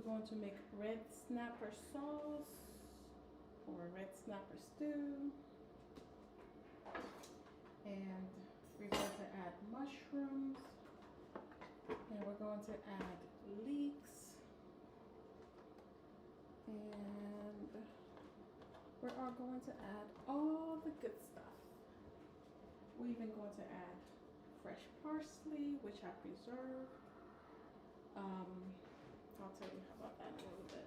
We're going to make red snapper sauce or red snapper stew. And we're going to add mushrooms. And we're going to add leeks. And we are going to add all the good stuff. We're even going to add fresh parsley, which I preserved. I'll tell you about that in a little bit.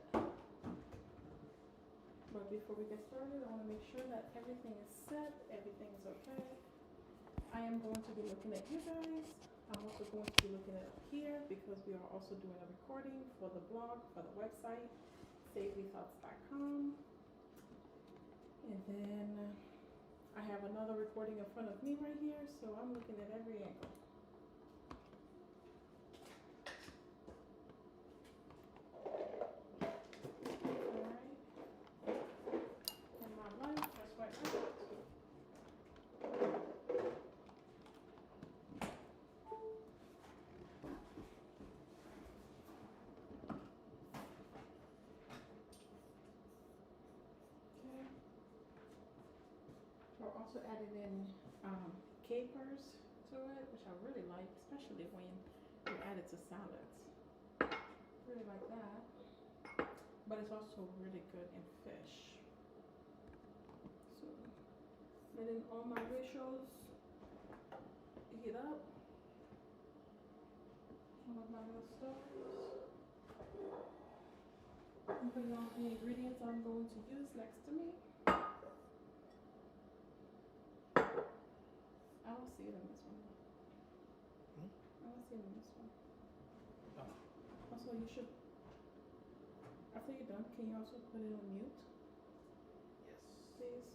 But before we get started, I want to make sure that everything is set, everything is okay. I am going to be looking at you guys. I'm also going to be looking at up here because we are also doing a recording for the blog, for the website, savorythoughts.com. And then I have another recording in front of me right here, so I'm looking at every angle. We're also adding in capers to it, which I really like, especially when you add it to salads. Really like that. But it's also really good in fish. So, letting all my ratios heat up. Some of my little stoves. I'm putting all the ingredients I'm going to use next to me. I don't see it in this one. I don't see it in this one. Oh. Also, you should, after you're done, can you also put it on mute? Yes. Please.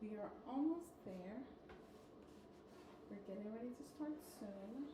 We are almost there. We're getting ready to start soon.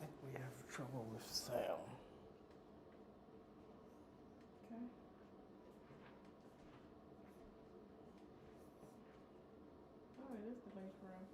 I think we have trouble with sound. Okay. Oh, it is delayed for him.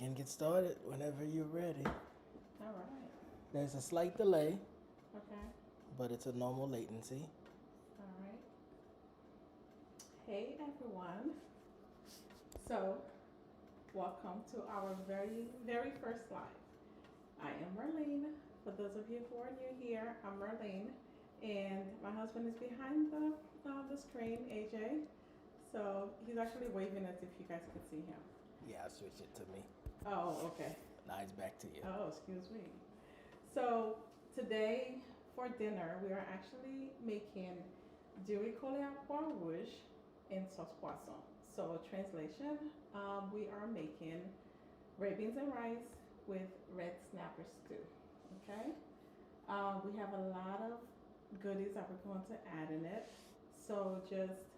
can get started whenever you're ready. All right. There's a slight delay, Okay. but it's a normal latency. All right. Hey everyone. So, welcome to our very first live. I am Marlene. For those of you who are new here, I'm Marlene, and my husband is behind the screen, AJ. So he's actually waving as if you guys could see him. Yeah, I'll switch it to me. Oh, okay. Now it's back to you. Oh, excuse me. So today for dinner, we are actually making du riz collé à pois rouge in Sos Pwason. So translation, we are making red beans and rice with red snapper stew. Okay. We have a lot of goodies that we're going to add in it. So just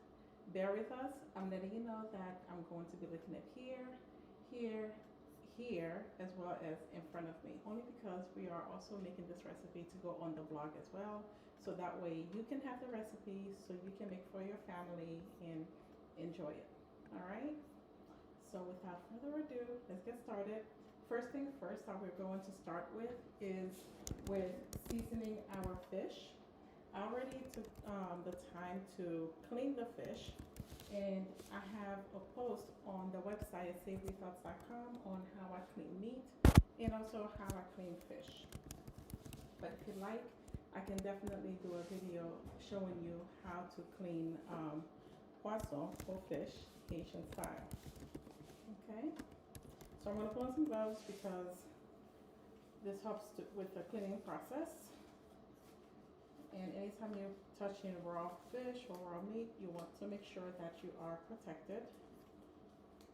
bear with us. I'm letting you know that I'm going to be looking at here, as well as in front of me. Only because we are also making this recipe to go on the blog as well. So that way you can have the recipe so you can make for your family and enjoy it. All right. So without further ado, let's get started. First thing first that we're going to start with is with seasoning our fish. I already took the time to clean the fish, and I have a post on the website at savorythoughts.com on how I clean meat and also how I clean fish. But if you like, I can definitely do a video showing you how to clean poisson or fish Haitian style. Okay, so I'm going to put on some gloves because this helps with the cleaning process. And anytime you're touching raw fish or raw meat, you want to make sure that you are protected.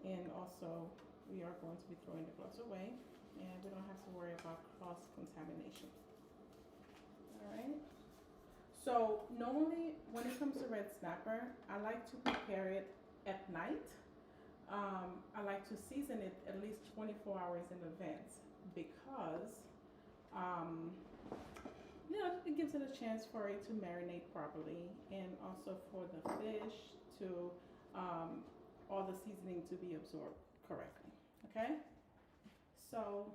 And also, we are going to be throwing the gloves away, and we don't have to worry about cross-contamination. All right. So normally, when it comes to red snapper, I like to prepare it at night. I like to season it at least 24 hours in advance because it gives it a chance for it to marinate properly, and also for the fish to all the seasoning to be absorbed correctly. Okay, so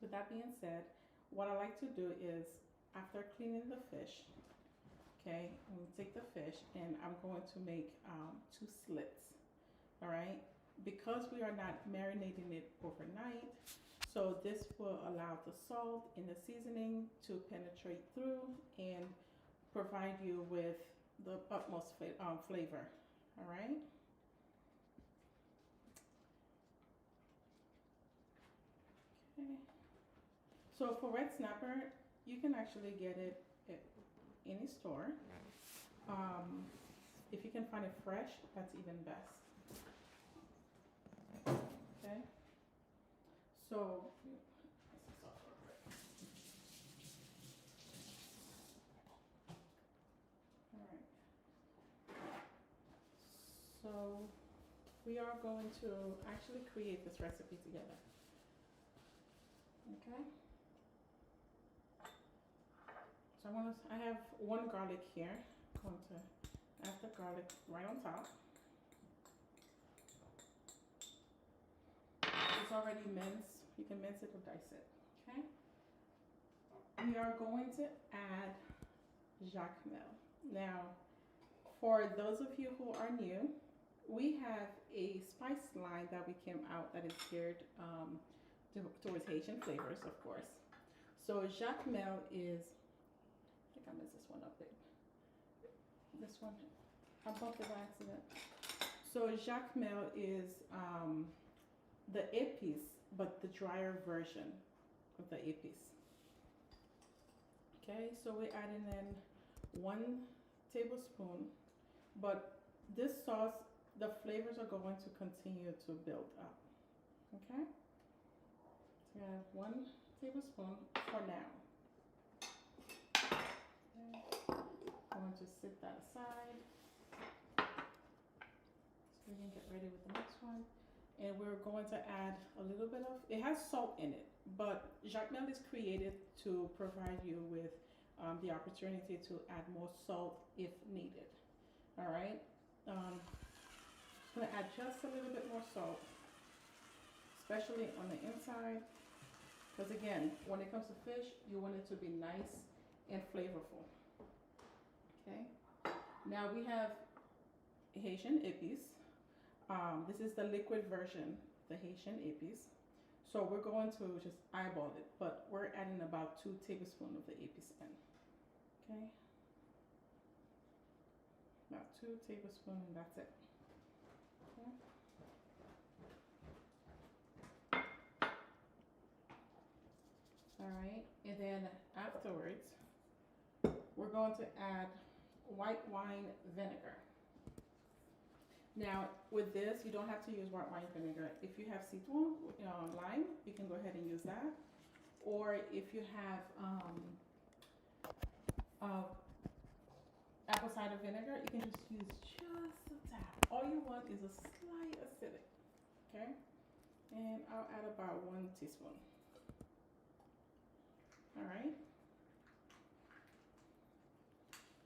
with that being said, what I like to do is after cleaning the fish, okay, I'm going to take the fish and I'm going to make 2 slits. All right, because we are not marinating it overnight, so this will allow the salt and the seasoning to penetrate through and provide you with the utmost flavor. All right. Okay. So for red snapper, you can actually get it at any store. If you can find it fresh, that's even best. Okay. So, alright. So, we are going to actually create this recipe together. Okay. So I have 1 garlic here. I'm going to add the garlic right on top. It's already minced. You can mince it or dice it. Okay. We are going to add Jacmel. Now, for those of you who are new, we have a spice line that we came out that is geared towards Haitian flavors, of course. So Jacmel is, I think I messed this one up, babe. This one, I bumped it by accident. So Jacmel is the Epis, but the drier version of the Epis. Okay, so we're adding in 1 tablespoon, but this sauce, the flavors are going to continue to build up. Okay, so I have 1 tablespoon for now. Okay. I'm going to sit that aside so we can get ready with the next one. And we're going to add a little bit of, it has salt in it, but Jacmel is created to provide you with the opportunity to add more salt if needed. All right. I'm going to add just a little bit more salt. especially on the inside. Because again, when it comes to fish, you want it to be nice and flavorful. Okay. Now we have Haitian Epis. This is the liquid version, the Haitian Epis. So we're going to just eyeball it, but we're adding about 2 tablespoons of the Epis in. Okay. About 2 tablespoons, and that's it. Okay. All right, and then afterwards, we're going to add white wine vinegar. Now, with this, you don't have to use white wine vinegar. If you have citron, lime, you can go ahead and use that. Or if you have apple cider vinegar, you can just use just a tap. All you want is a slight acidic, okay? And I'll add about 1 teaspoon. All right.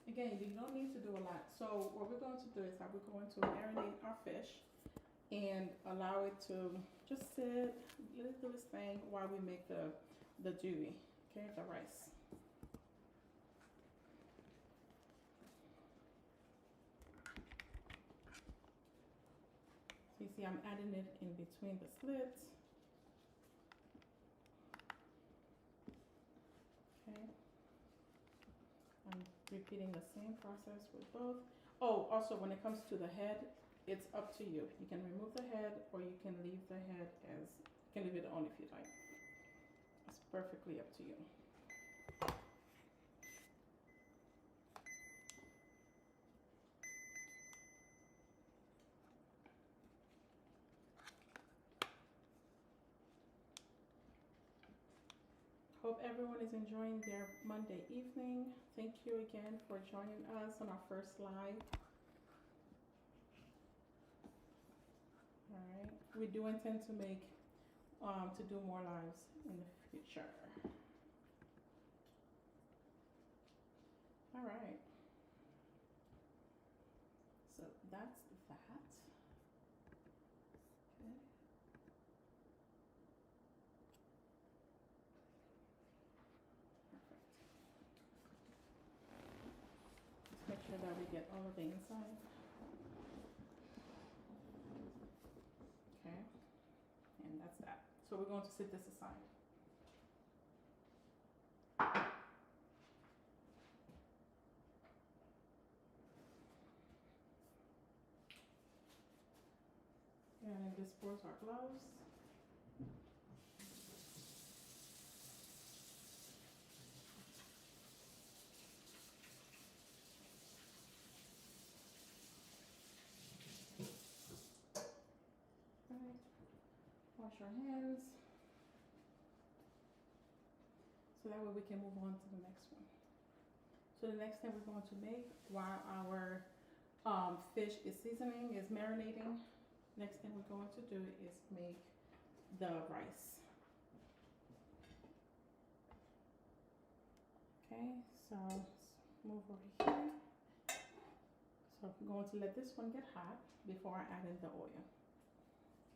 Again, you don't need to do a lot. So what we're going to do is that we're going to marinate our fish and allow it to just sit, let it do its thing while we make the juvie, okay, the rice. So you see I'm adding it in between the slits. Okay. I'm repeating the same process with both. Oh, also when it comes to the head, it's up to you. You can remove the head or you can leave the head as, you can leave it on if you like. It's perfectly up to you. Hope everyone is enjoying their Monday evening. Thank you again for joining us on our first live. All right, we do intend to make, to do more lives in the future. All right, so that's that. Okay. Perfect. Let's make sure that we get all of the inside. Okay, and that's that. So we're going to set this aside. And dispose our gloves. Right. Wash our hands. So that way we can move on to the next one. So the next thing we're going to make while our fish is seasoning, is marinating, next thing we're going to do is make the rice. Okay, so let's move over here. So I'm going to let this one get hot before I add in the oil.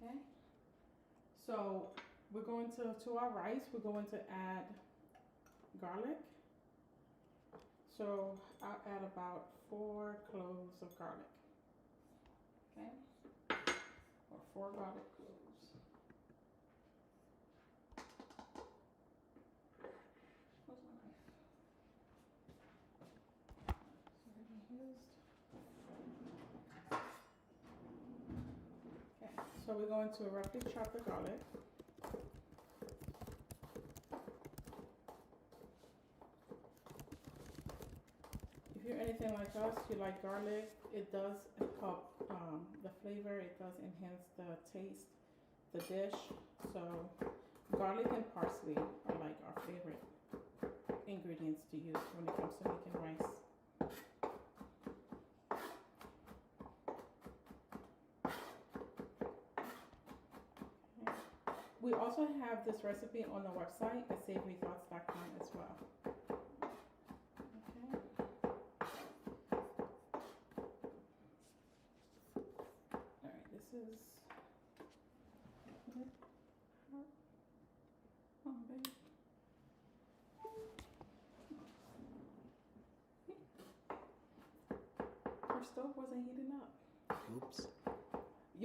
Okay, so we're going to our rice, we're going to add garlic. So I'll add about 4 cloves of garlic. Okay, or 4 garlic cloves. Where's my knife? Okay, so we're going to roughly chop the garlic. If you're anything like us, you like garlic, it does help the flavor, it does enhance the taste, the dish. So garlic and parsley are like our favorite ingredients to use when it comes to making rice. Okay. We also have this recipe on the website at savorythoughts.com as well.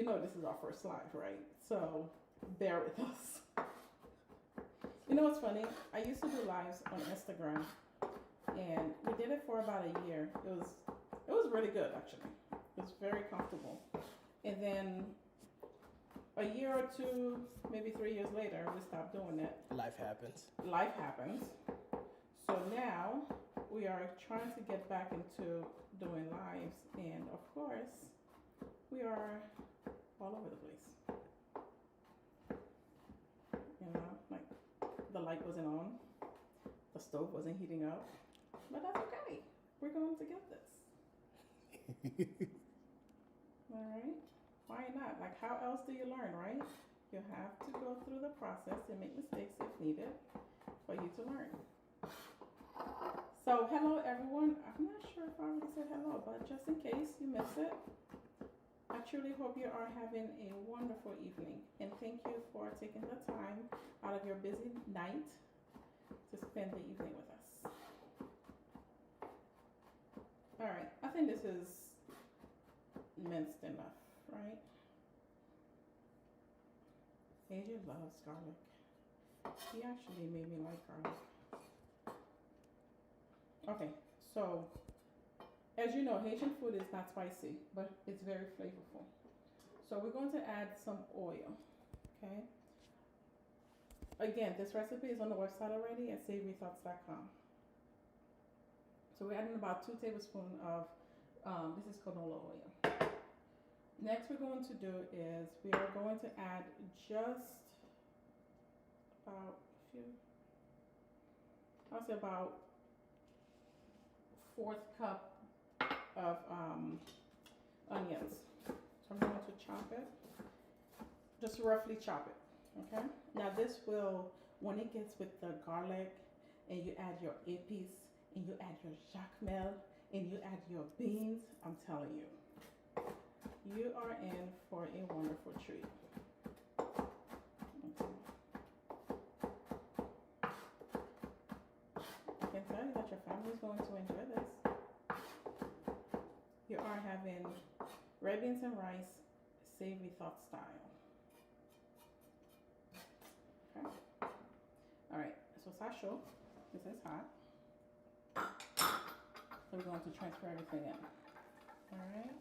you know this is our first live, right? So bear with us. You know what's funny? I used to do lives on Instagram, and we did it for about a year. It was really good actually. It was very comfortable. And then a year or two, maybe 3 years later, we stopped doing it. Life happens. Life happens. So now we are trying to get back into doing lives, and of course, we are all over the place. You know, like the light wasn't on, the stove wasn't heating up, but that's okay. We're going to get this. All right. Why not? Like, how else do you learn, right? You have to go through the process and make mistakes if needed for you to learn. So, hello everyone. I'm not sure if I already said hello, but just in case you missed it, I truly hope you are having a wonderful evening, and thank you for taking the time out of your busy night to spend the evening with us. All right, I think this is minced enough, right? AJ loves garlic. He actually made me like garlic. Okay, so as you know, Haitian food is not spicy, but it's very flavorful. So we're going to add some oil, okay? Again, this recipe is on the website already at savorythoughts.com. So we're adding about 2 tablespoons of, this is canola oil. Next we're going to do is we are going to add just about I'll say about 1/4 cup of onions. So I'm going to chop it, just roughly chop it, okay? Now this will, when it gets with the garlic and you add your Epis and you add your Jacmel and you add your beans, I'm telling you, you are in for a wonderful treat. Okay. I can tell you that your family is going to enjoy this. You are having red beans and rice, savory thought style. Okay. All right. So Sasho, this is hot. So we're going to transfer everything in. All right.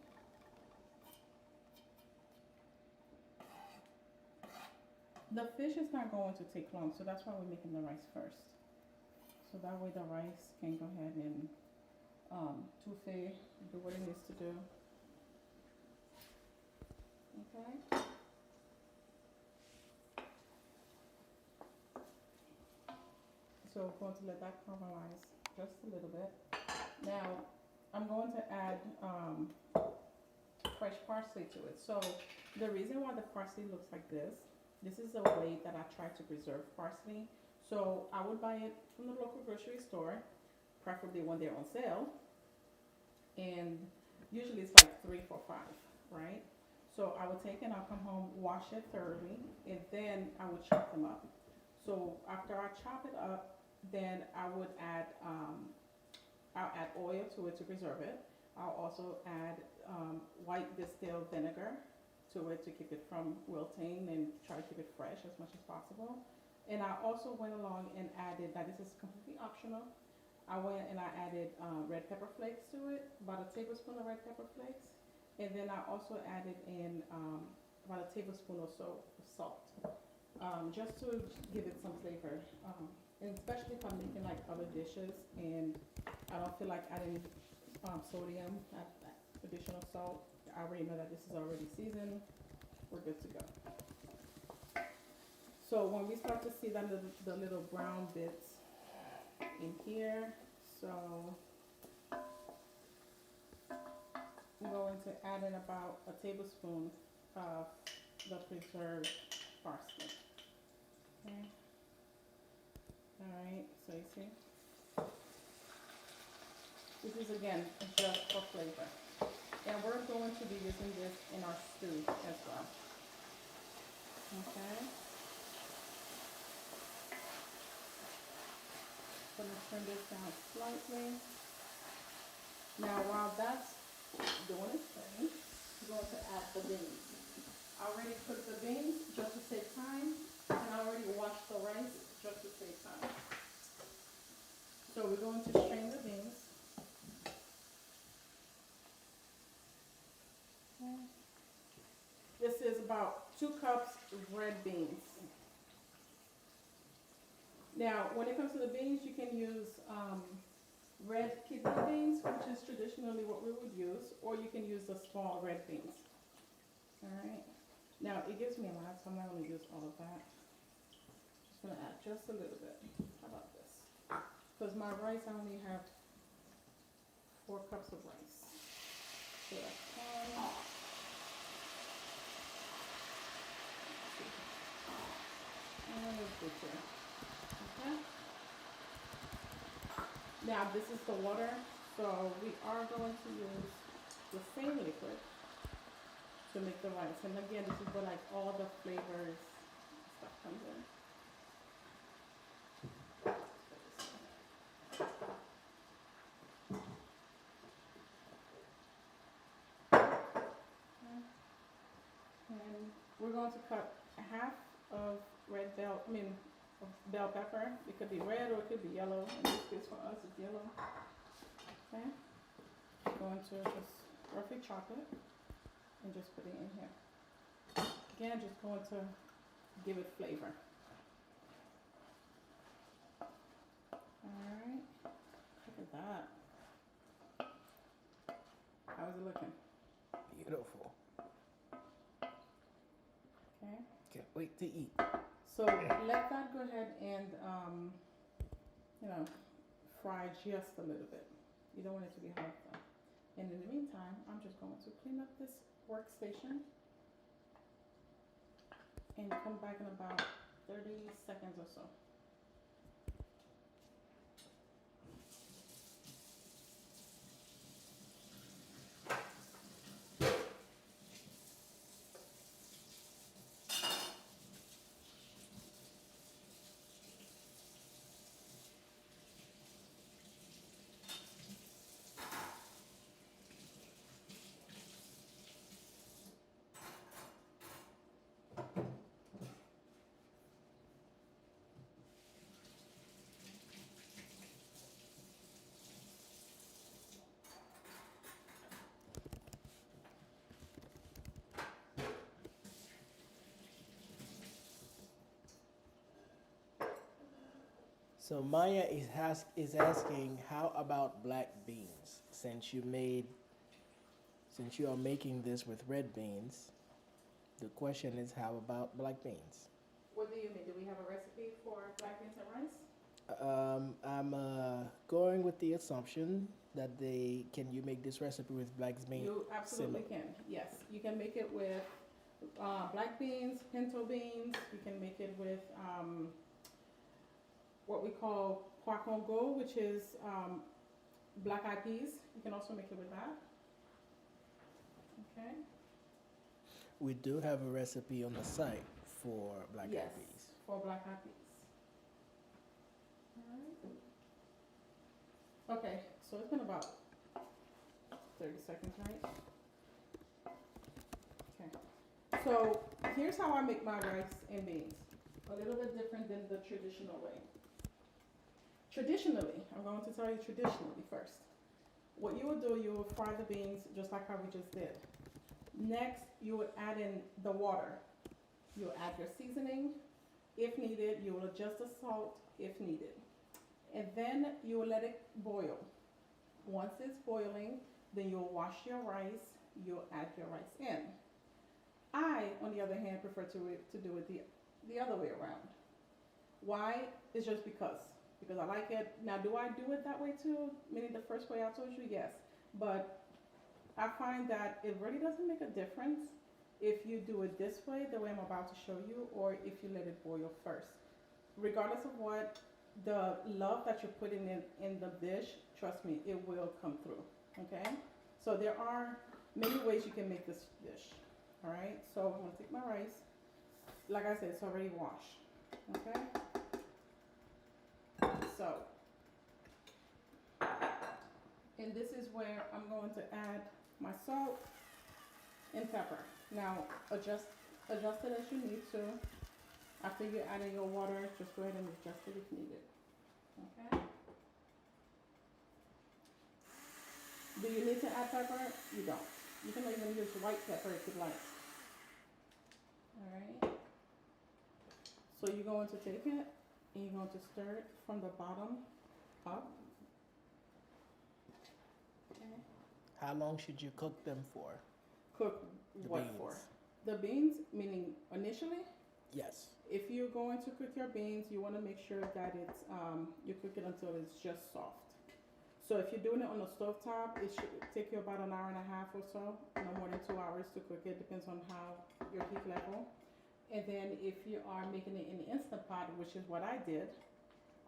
The fish is not going to take long, so that's why we're making the rice first. So that way the rice can go ahead and touffee, do what it needs to do. Okay. So we're going to let that caramelize just a little bit. Now I'm going to add fresh parsley to it. So the reason why the parsley looks like this is a way that I try to preserve parsley. So I would buy it from the local grocery store, preferably when they're on sale. And usually it's like 3 for $5, right? So I would take it, I'll come home, wash it thoroughly, and then I would chop them up. So after I chop it up, then I would add, I'll add oil to it to preserve it. I'll also add white distilled vinegar to it to keep it from wilting and try to keep it fresh as much as possible. And I also went along and added, now this is completely optional, I went and I added red pepper flakes to it, about a tablespoon of red pepper flakes. And then I also added in about a tablespoon or so of salt, just to give it some flavor. And especially if I'm making like other dishes and I don't feel like adding sodium, additional salt. I already know that this is already seasoned. We're good to go. So when we start to see that the little brown bits in here, so I'm going to add in about a tablespoon of the preserved parsley. Okay. All right, so you see, this is again just for flavor. And we're going to be using this in our stew as well. Okay. So let's turn this down slightly. Now while that's doing its thing, we're going to add the beans. I already cooked the beans just to save time, and I already washed the rice just to save time. So we're going to strain the beans. Okay. This is about 2 cups red beans. Now, when it comes to the beans, you can use red kidney beans, which is traditionally what we would use, or you can use the small red beans. All right. Now, it gives me a lot, so I'm not going to use all of that. Just going to add just a little bit. How about this? Because my rice, I only have 4 cups of rice. So that's fine. And let's go here. Okay. Now this is the water, so we are going to use the same liquid to make the rice. And again, this is where like all the flavors stuff comes in. And we're going to cut half of bell pepper. It could be red or it could be yellow. In this case for us it's yellow. Okay. I'm going to just roughly chop it and just put it in here. Again, just going to give it flavor. Alright. Look at that. How's it looking? Beautiful. Okay. Can't wait to eat. So let that go ahead and, fry just a little bit. You don't want it to be hot though. And in the meantime, I'm just going to clean up this workstation and come back in about 30 seconds or so. So Maya is asking, how about black beans? Since you are making this with red beans, the question is, how about black beans? What do you mean? Do we have a recipe for black beans and rice? I'm going with the assumption that can you make this recipe with black beans? You absolutely can. Yes, you can make it with black beans, pinto beans. You can make it with what we call poicongo, which is black eyed peas. You can also make it with that. Okay. We do have a recipe on the site for black eyed peas. Yes, for black eyed peas. All right. Okay, so it's been about 30 seconds, right? Okay. So here's how I make my rice and beans. A little bit different than the traditional way. Traditionally, I'm going to tell you traditionally first. What you would do, you would fry the beans just like how we just did. Next, you would add in the water. You'll add your seasoning if needed. You will adjust the salt if needed. And then you will let it boil. Once it's boiling, then you'll wash your rice. You'll add your rice in. I, on the other hand, prefer to do it the other way around. Why? It's just because I like it. Now, do I do it that way too? Meaning the first way I told you, yes. But I find that it really doesn't make a difference if you do it this way, the way I'm about to show you, or if you let it boil first. Regardless of what, the love that you're putting in the dish, trust me, it will come through, okay? So there are many ways you can make this dish, all right? So I'm gonna take my rice. Like I said, it's already washed, okay? So, and this is where I'm going to add my salt and pepper. Now, adjust adjust it as you need to. After you add in your water, just go ahead and adjust it if needed. Okay? Do you need to add pepper? You don't. You can even use white pepper if you like. Alright? So you're going to take it and you're going to stir it from the bottom up. Okay? How long should you cook them for? Cook The what beans. for? The beans, meaning initially? Yes. If you're going to cook your beans, you want to make sure that it's you cook it until it's just soft. So if you're doing it on the stove top, it should take you about an hour and a half or so, no more than 2 hours to cook it. Depends on how your heat level. And then if you are making it in the Instant Pot, which is what I did,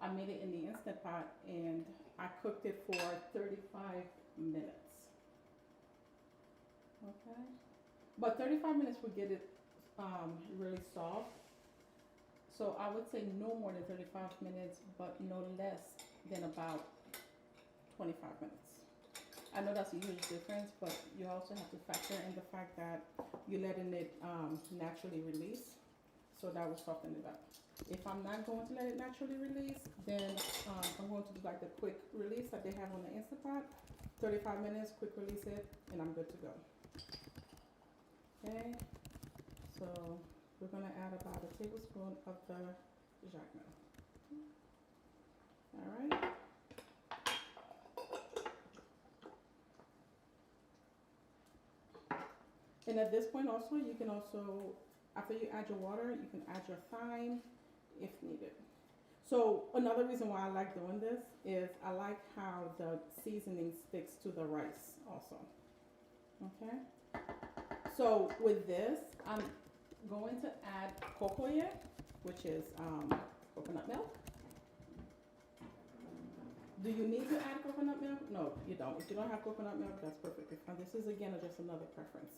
I made it in the Instant Pot and I cooked it for 35 minutes. Okay, but 35 minutes would get it really soft. So I would say no more than 35 minutes, but no less than about 25 minutes. I know that's a huge difference, but you also have to factor in the fact that you're letting it naturally release, so that will soften it up. If I'm not going to let it naturally release, then I'm going to do like the quick release that they have on the Instant Pot. 35 minutes, quick release it, and I'm good to go. Okay, so we're gonna add about a tablespoon of the Jacmel. All right. And at this point also, you can also, after you add your water, you can add your thyme if needed. So another reason why I like doing this is I like how the seasoning sticks to the rice also. Okay. So with this, I'm going to add cocoa, which is coconut milk. Do you need to add coconut milk? No, you don't. If you don't have coconut milk, that's perfectly fine. This is again just another preference.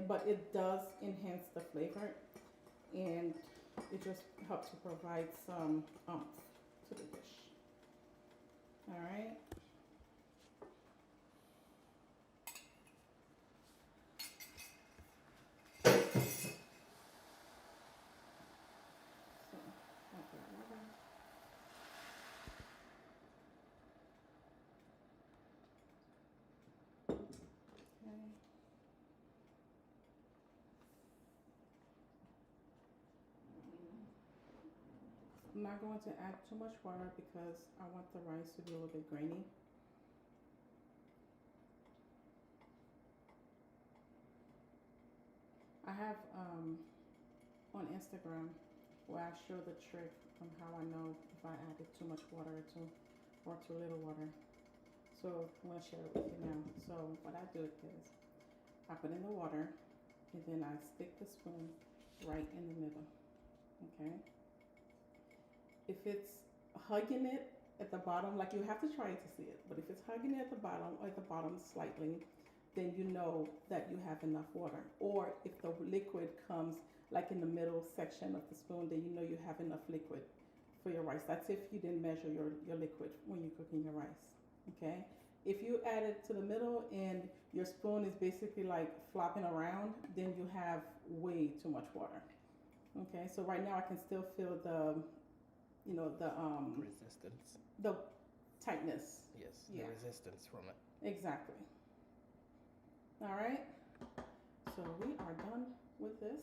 But it does enhance the flavor and it just helps to provide some oomph to the dish. All right. I'm not going to add too much water because I want the rice to be a little bit grainy. I have on Instagram where I show the trick on how I know if I added too much water or too little water. So I'm going to share it with you now. So what I do is I put in the water and then I stick the spoon right in the middle. Okay. If it's hugging it at the bottom, like you have to try it to see it, but if it's hugging it at the bottom or at the bottom slightly, then you know that you have enough water. Or if the liquid comes like in the middle section of the spoon, then you know you have enough liquid for your rice. That's if you didn't measure your liquid when you're cooking your rice, okay? If you add it to the middle and your spoon is basically like flopping around, then you have way too much water, okay? So right now I can still feel the, you know, the resistance. The tightness. Yes, yeah. The resistance from it. Exactly. All right. So we are done with this.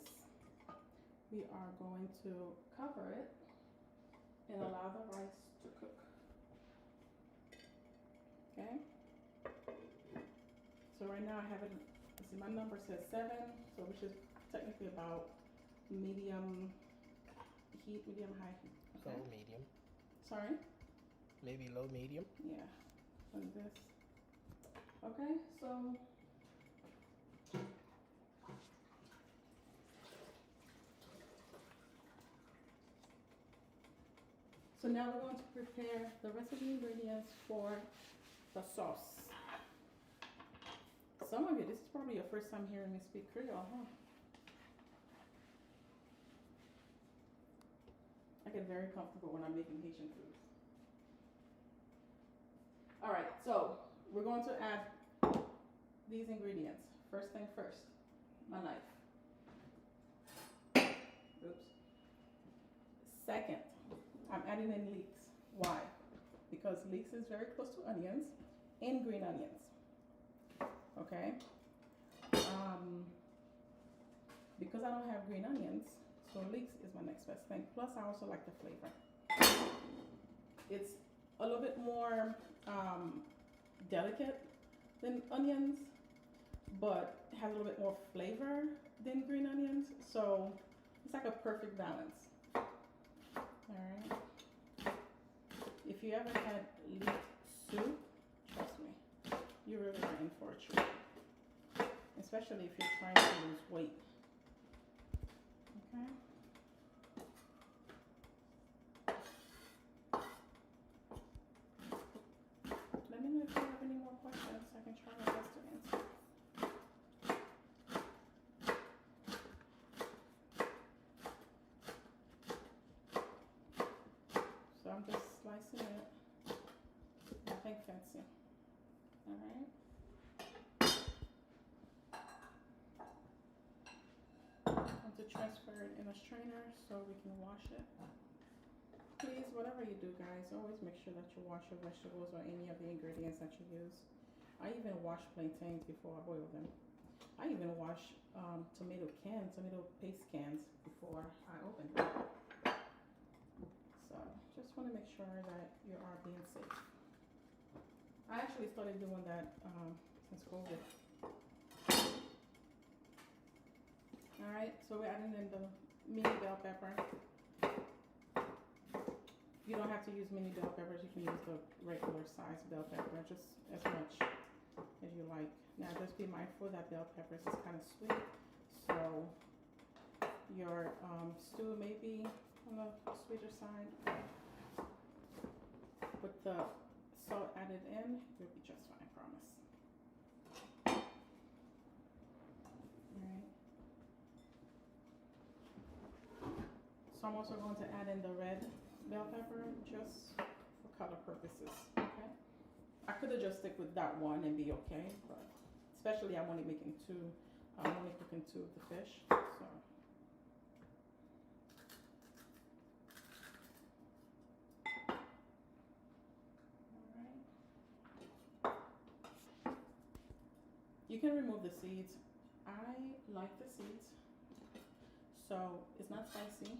We are going to cover it and allow the rice to cook. Okay. So right now I have it. See, my number says 7, so which is technically about medium heat, medium high heat. Okay. Low medium. Sorry? Maybe low medium. Yeah, like this. Okay, so now we're going to prepare the rest of the ingredients for the sauce. Some of you, this is probably your first time hearing me speak Creole, huh? I get very comfortable when I'm making Haitian food. All right, so we're going to add these ingredients. First thing first, my knife. Second, I'm adding in leeks. Why? Because leeks is very close to onions and green onions. Okay? Because I don't have green onions, so leeks is my next best thing. Plus, I also like the flavor. It's a little bit more delicate than onions, but has a little bit more flavor than green onions. So it's like a perfect balance. Alright. If you ever had leek soup, trust me, you're really in for a treat. Especially if you're trying to lose weight. Okay. Let me know if you have any more questions. I can try my best to answer. So I'm just slicing it. Nothing fancy. Alright. To transfer it in a strainer so we can wash it. Please, whatever you do, guys, always make sure that you wash your vegetables or any of the ingredients that you use. I even wash plantains before I boil them. I even wash tomato paste cans before I open them. So just want to make sure that you are being safe. I actually started doing that since COVID. Alright, so we're adding in the mini bell pepper. You don't have to use mini bell peppers, you can use the regular size bell pepper, just as much as you like. Now just be mindful that bell peppers is kind of sweet, so your stew may be on the sweeter side. With the salt added in, you'll be just fine, I promise. So I'm also going to add in the red bell pepper just for color purposes, okay? I could have just stick with that one and be okay, but especially I'm only making two, I'm only cooking two of the fish, so. Alright. You can remove the seeds. I like the seeds, so it's not spicy.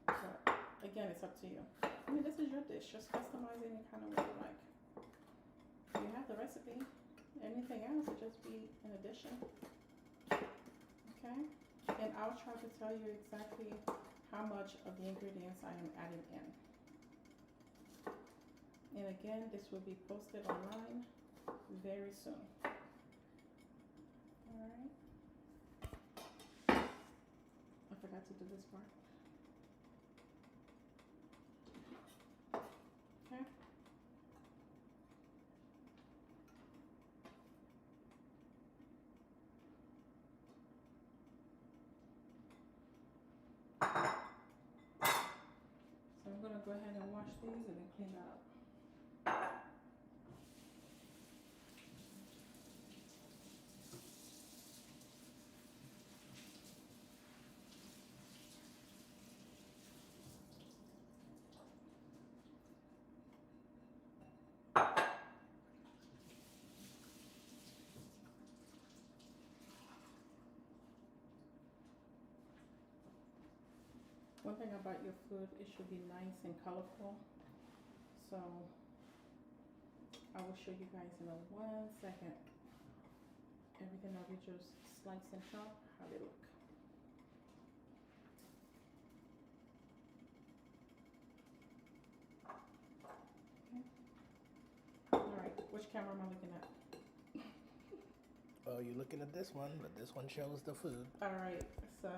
But again, it's up to you. I mean, this is your dish. Just customize it any kind of way you like. You have the recipe. Anything else would just be an addition. Okay? And I'll try to tell you exactly how much of the ingredients I am adding in. And again, this will be posted online very soon. Alright. I forgot to do this part. Okay. So I'm going to go ahead and wash these and then clean that up. One thing about your food, it should be nice and colorful. So I will show you guys in a 1 second everything that we just sliced and chop, how they look. Okay. Alright, which camera am I looking at? Oh, you're looking at this one, but this one shows the food. Alright, so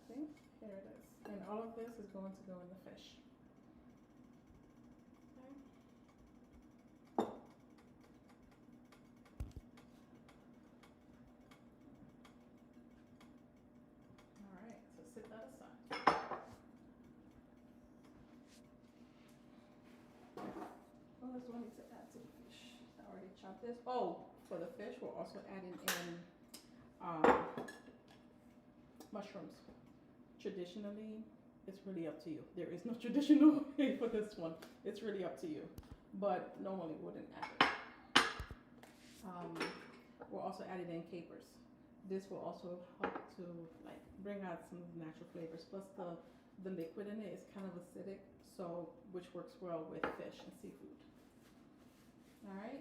see? Here it is. And all of this is going to go in the fish. Okay. Alright, so sit that aside. What else do I need to add to the fish? I already chopped this. Oh, for the fish, we're also adding in mushrooms. Traditionally, It's really up to you. There is no traditional way for this one. It's really up to you. But normally wouldn't add it. We're also adding in capers. This will also help to like bring out some of the natural flavors. Plus the liquid in it is kind of acidic, so which works well with fish and seafood. All right.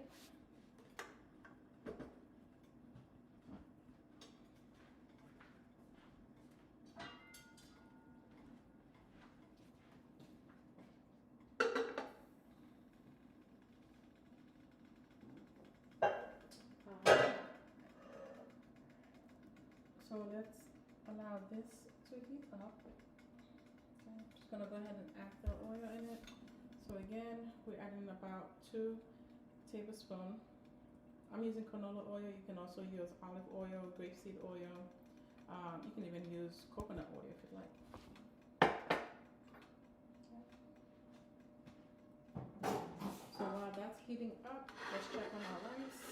So let's allow this to heat up. Okay, I'm just gonna go ahead and add the oil in it. So again, we're adding about 2 tablespoons. I'm using canola oil. You can also use olive oil, grapeseed oil. You can even use coconut oil if you like. Okay. So while that's heating up, let's check on our rice.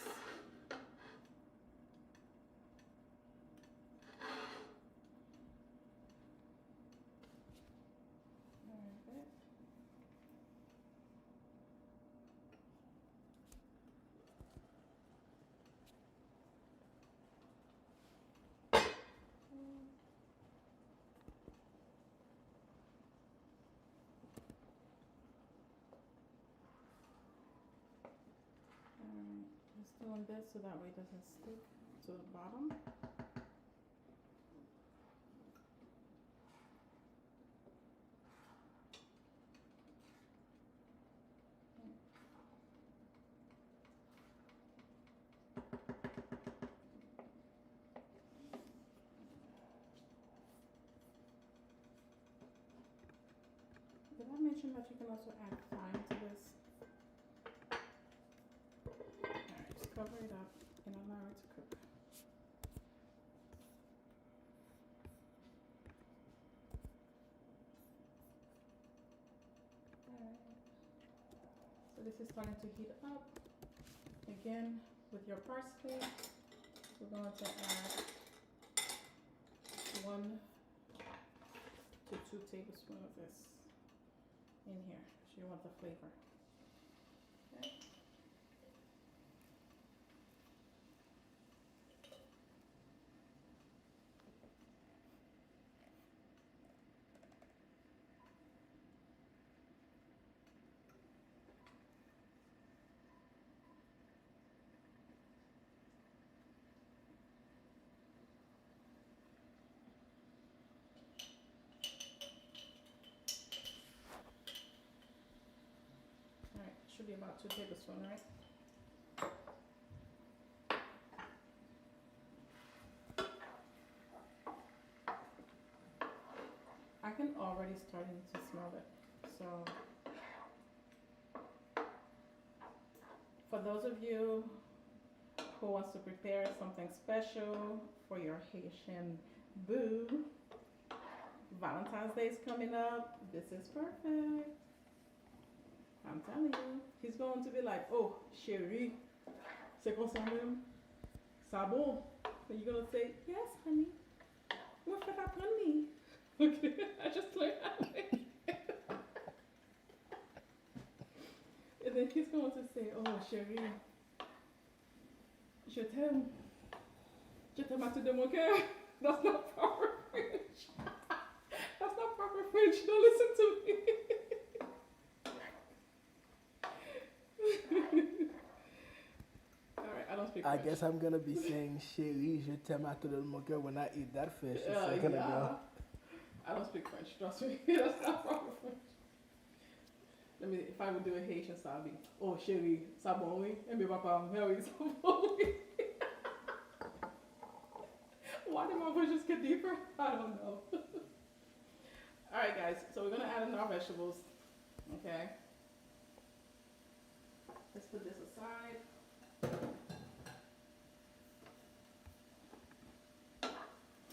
Just doing this so that way it doesn't stick to the bottom. Did I mention that you can also add thyme to this? Alright, just cover it up and allow it to cook. Alright. So this is starting to heat up. Again, with your parsley, we're going to add 1 to 2 tablespoons of this in here. So you want the flavor. Okay. Should be about 2 tablespoons, right? I can already starting to smell it. So for those of you who wants to prepare something special for your Haitian boo, Valentine's Day is coming up. This is perfect. I'm telling you, he's going to be like, oh, chérie, c'est comme ça même, ça bon. And you're going to say, yes, honey, what fait apprendre me? Okay, I just learned how to make it. And then he's going to say, oh, chérie, je t'aime à tout de mon cœur. That's not proper French. That's not proper French. Don't listen to me. Alright, I don't speak French. I guess I'm gonna be saying chérie, je t'aime à tout de mon cœur when I eat that fish a second ago. I don't speak French, trust me. That's not proper French. Let me, if I would do a Haitian style, I'd be, oh chérie, ça bon oui? Et mes papas, oui, ça bon oui. Why did my voice just get deeper? I don't know. Alright guys, so we're gonna add in our vegetables, okay? Let's put this aside.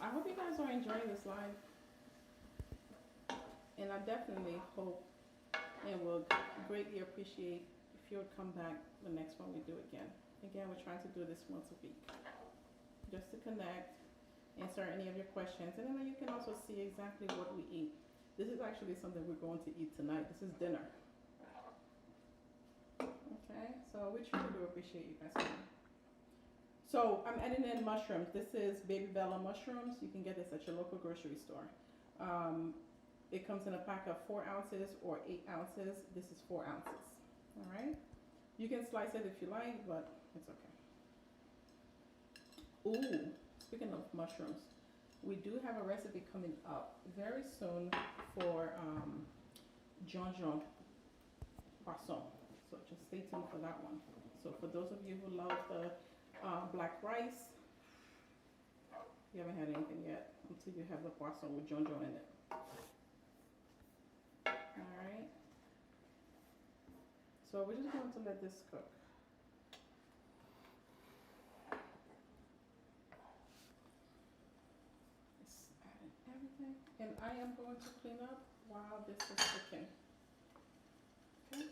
I hope you guys are enjoying this live. And I definitely hope and will greatly appreciate if you would come back the next one we do again. Again, we're trying to do this once a week. Just to connect, answer any of your questions, and then you can also see exactly what we eat. This is actually something we're going to eat tonight. This is dinner. Okay, so we truly do appreciate you guys coming. So I'm adding in mushrooms. This is baby bella mushrooms. You can get this at your local grocery store. It comes in a pack of 4 ounces or 8 ounces. This is 4 ounces. All right. You can slice it if you like, but it's okay. Ooh, speaking of mushrooms, we do have a recipe coming up very soon for Jacmel Pwason. So just stay tuned for that one. So for those of you who love the black rice, you haven't had anything yet until you have the poisson with Jacmel in it. Alright. So we're just going to let this cook. Just adding everything. And I am going to clean up while this is cooking. Okay.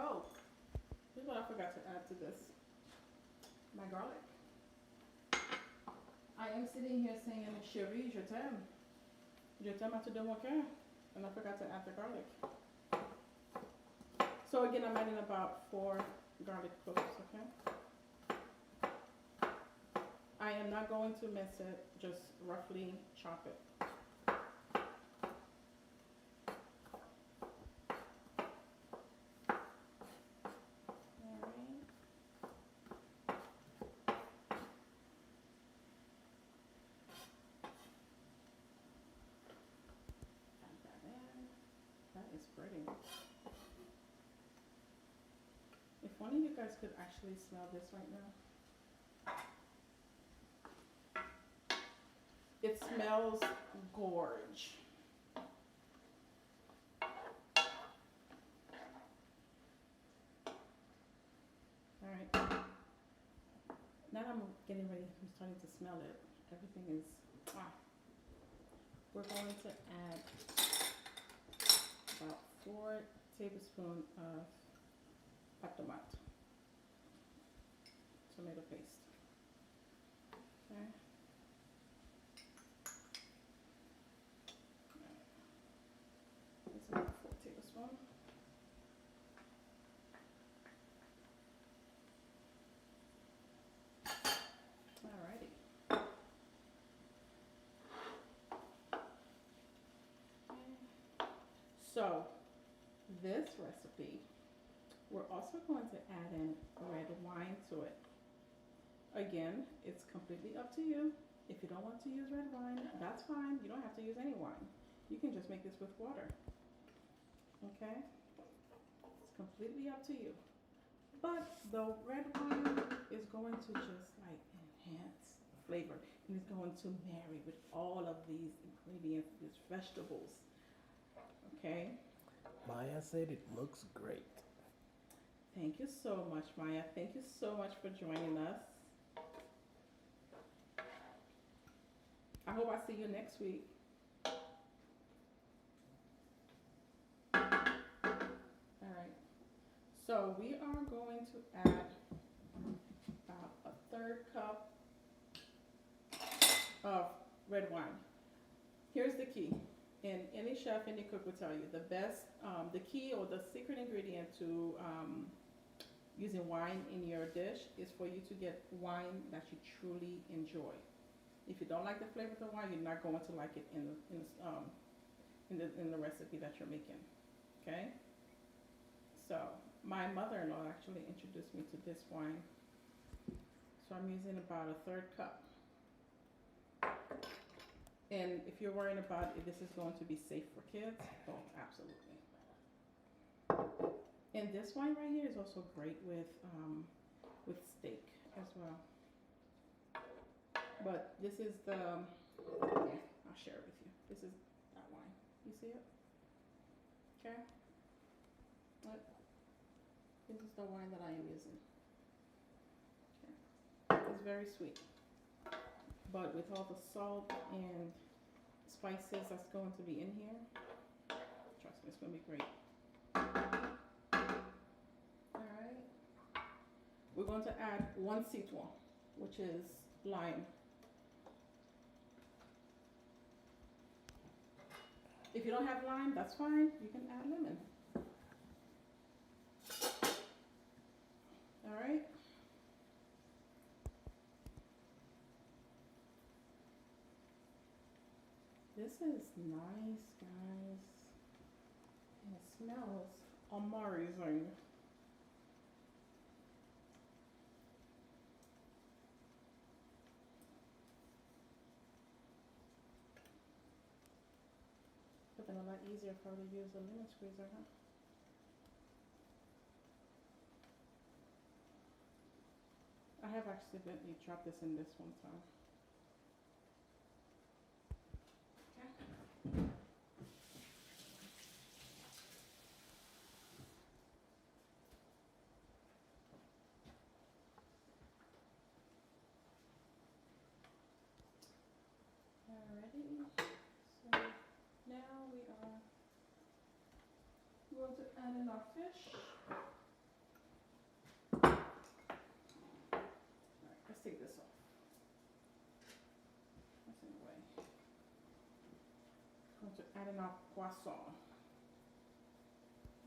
Oh, here's what I forgot to add to this. My garlic. I am sitting here saying, chérie, je t'aime. Je t'aime à tout de mon cœur. And I forgot to add the garlic. So again, I'm adding about 4 garlic cloves, okay? I am not going to mince it, just roughly chop it. If one of you guys could actually smell this right now. It smells gorge. Alright. Now I'm getting ready, I'm starting to smell it. Everything is, We're going to add about 4 tablespoons of tomate, tomato paste. Okay. It's about 4 tablespoons. Alrighty. So this recipe, we're also going to add in red wine to it. Again, it's completely up to you. If you don't want to use red wine, that's fine. You don't have to use any wine. You can just make this with water. Okay? It's completely up to you. But the red wine is going to just like enhance flavor. And it's going to marry with all of these ingredients, these vegetables. Okay? Maya said it looks great. Thank you so much, Maya. Thank you so much for joining us. I hope I see you next week. All right. So we are going to add about a 1/3 cup of red wine. Here's the key. And any chef, any cook will tell you the best, the key or the secret ingredient to using wine in your dish is for you to get wine that you truly enjoy. If you don't like the flavor of the wine, you're not going to like it in the recipe that you're making. Okay. So my mother-in-law actually introduced me to this wine. So I'm using about a 1/3 cup. And if you're worrying about if this is going to be safe for kids, oh, absolutely. And this wine right here is also great with steak as well. But this is the, I'll share it with you. This is that wine. You see it? Okay. Look. This is the wine that I am using. Okay. It's very sweet. But with all the salt and spices that's going to be in here. Trust me, it's going to be great. Alright. We're going to add 1 citron, which is lime. If you don't have lime, that's fine. You can add lemon. Alright. This is nice, guys. And it smells amazing. But then a lot easier for her to use a lemon squeezer, huh? I have accidentally dropped this in this one time. Okay. Alrighty. So now we are going to add in our fish. Let's take this off. That's in the way. Going to add in our poisson.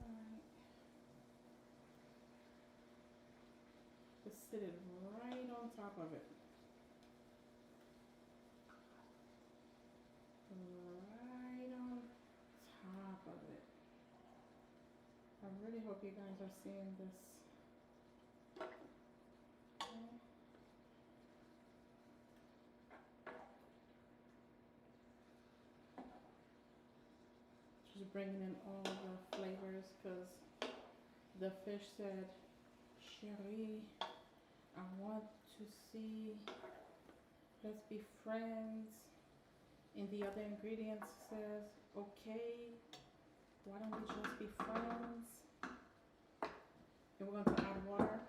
Alright. Just sit it right on top of it. Right on top of it. I really hope you guys are seeing this. Okay. Just bringing in all the flavors because the fish said, "Chérie, I want to see, let's be friends." And the other ingredients says, "Okay, why don't we just be friends?" And we're going to add water.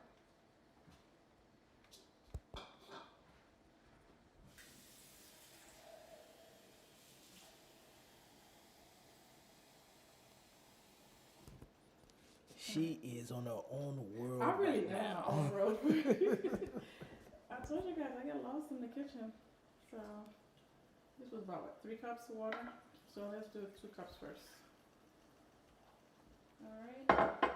She is on her own world. I really right am now. on the road. I told you guys I get lost in the kitchen. So this was about what, 3 cups of water. So let's do 2 cups first. All right.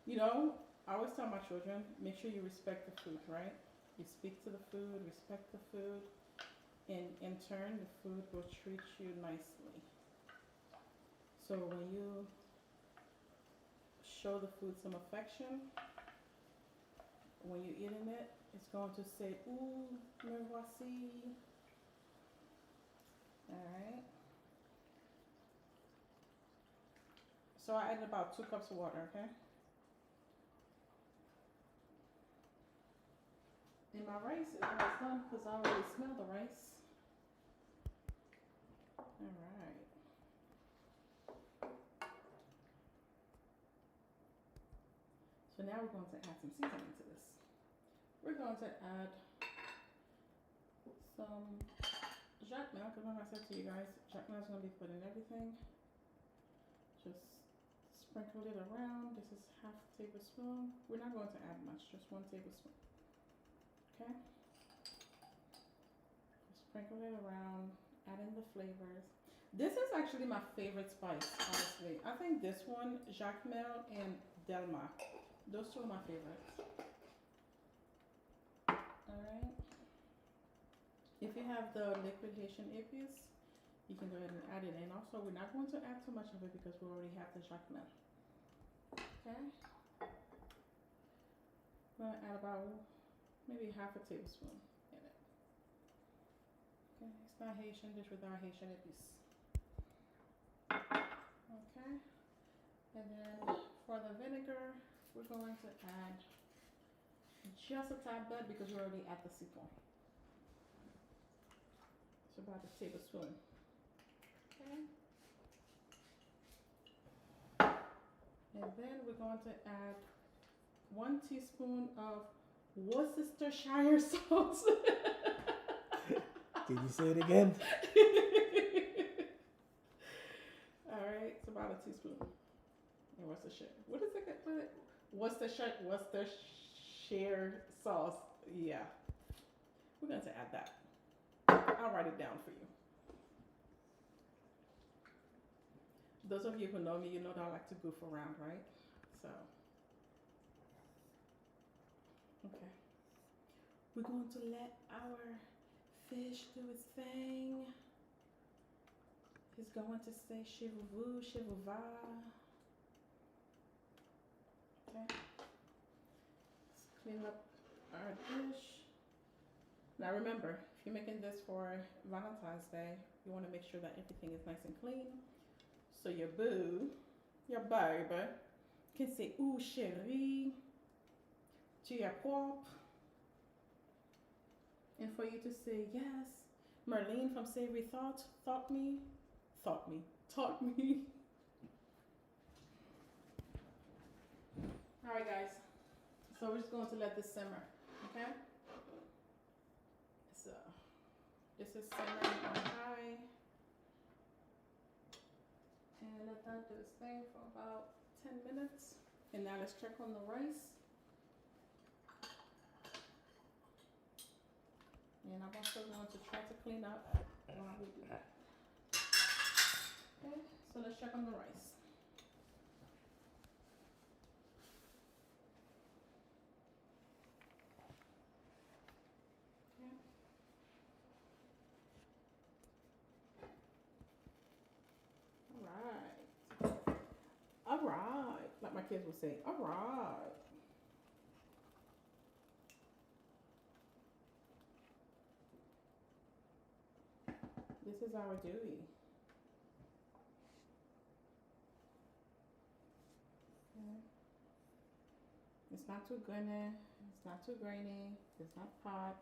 You know, I always tell my children, make sure you respect the food, right? You speak to the food, respect the food, and in turn, the food will treat you nicely. So when you show the food some affection, when you're eating it, it's going to say, "Ooh, me voici." Alright. So I added about 2 cups of water, okay? And my rice is almost done because I already smell the rice. Alright. So now we're going to add some seasoning to this. We're going to add some Jacmel, because remember I said to you guys, Jacmel is going to be put in everything. Just sprinkle it around. This is half a tablespoon. We're not going to add much, just 1 tablespoon. Okay? Just sprinkle it around, add in the flavors. This is actually my favorite spice, honestly. I think this one, Jacmel and Delma, those 2 are my favorites. Alright. If you have the liquid Haitian Epis, you can go ahead and add it in. Also, we're not going to add too much of it because we already have the Jacmel. Okay? I'm going to add about maybe half a tablespoon in it. Okay, it's not Haitian dish without Haitian Epis. Okay? And then for the vinegar, we're going to add just a tad bit because we're already at the citron. It's about a tablespoon. Okay. And then we're going to add 1 teaspoon of Worcestershire Sauce. Can you say it again? All right, it's about a teaspoon. And Worcestershire. What is it? Worcestershire sauce. Yeah, we're going to add that. I'll write it down for you. Those of you who know me, you know that I like to goof around, right? So, okay. We're going to let our fish do its thing. He's going to say chivou, chivouva. Okay. Let's clean up our dish. Now remember, if you're making this for Valentine's Day, you want to make sure that everything is nice and clean. So your boo, your baby, can say, ooh, chérie, tu es propre. And for you to say, yes, Merlene from Savory taught me. All right, guys. So we're just going to let this simmer, okay? So this is simmering on high. And let that do its thing for about 10 minutes. And now let's check on the rice. And I'm also going to try to clean up while we do that. Okay, so let's check on the rice. Okay. All right. Like my kids would say, all right. This is our dewey. Okay. It's not too grainy. It's not too grainy. It's not hot.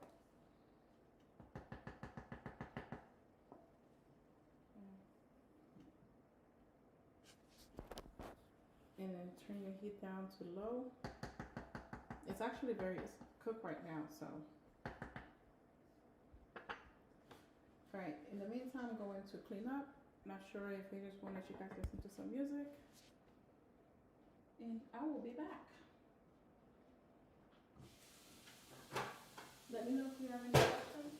And then turn your heat down to low. It's actually it's cooked right now, so. All right, in the meantime, I'm going to clean up. Not sure if we just want to let you guys listen to some music. And I will be back. Let me know if you have any questions.